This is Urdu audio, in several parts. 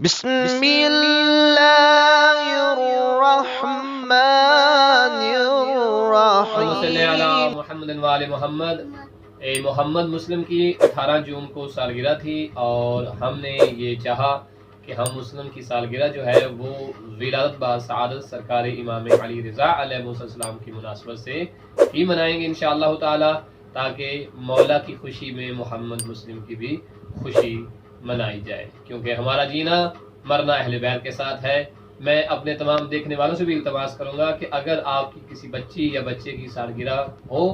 بسم اللہ الرحمن اللہم صلی علی الرحیم. محمد وآل محمد۔ محمد مسلم کی 18 جون کو سالگرہ تھی اور ہم نے یہ چاہا کہ ہم مسلم کی سالگرہ جو ہے وہ ولادت با سعادت سرکار امام علی رضا علیہ السلام کی مناسبت سے ہی منائیں گے انشاءاللہ تعالی، تاکہ مولا کی خوشی میں محمد مسلم کی بھی خوشی منائی جائے، کیونکہ ہمارا جینا مرنا اہل بیت کے ساتھ ہے۔ میں اپنے تمام دیکھنے والوں سے بھی التماس کروں گا کہ اگر آپ کی کسی بچی یا بچے کی سالگرہ ہو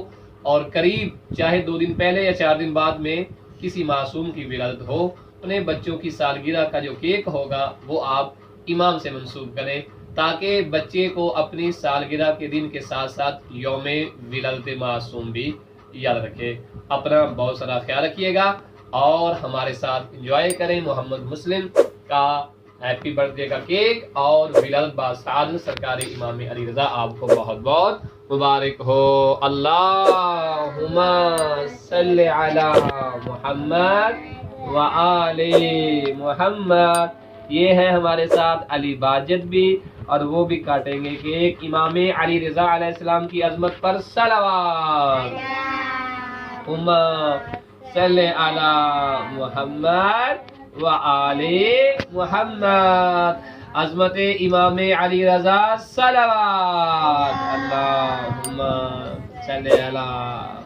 اور قریب چاہے 2 دن پہلے یا 4 دن بعد میں کسی معصوم کی ولادت ہو، انہیں بچوں کی سالگرہ کا جو کیک ہوگا وہ آپ امام سے منسوب کریں، تاکہ بچے کو اپنی سالگرہ کے دن کے ساتھ ساتھ یوم ولادت معصوم بھی یاد رکھے۔ اپنا بہت سارا خیال رکھیے گا اور ہمارے ساتھ انجوائے کریں محمد مسلم کا ہیپی برتھ ڈے کا کیک اور ولادت با سعادت سرکار امام علی رضا آپ کو بہت بہت مبارک ہو۔ اللہم صلی علی محمد وآل محمد۔ یہ ہے ہمارے ساتھ علی باجد بھی، اور وہ بھی کاٹیں گے کیک۔ امام علی رضا علیہ السلام کی عظمت پر صلوات۔ اللہم صلی علی محمد وآل محمد۔ عظمت امام علی رضا صلوات۔ اللہم صلی علی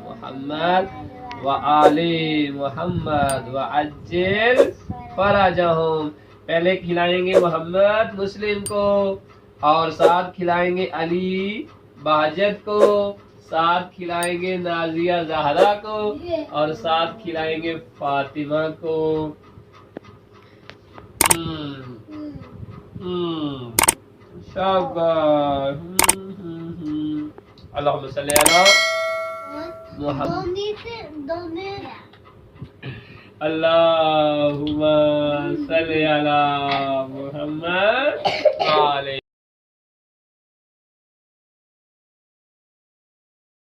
محمد وآل محمد وعجل فرجہم۔ پہلے کھلائیں گے محمد مسلم کو، اور ساتھ کھلائیں گے علی باجد کو، ساتھ کھلائیں گے نازیہ زہرا کو، اور ساتھ کھلائیں گے فاطمہ کو۔ شاباش۔ اللہم صلی علی محمد۔ اللہم صلی علی محمد۔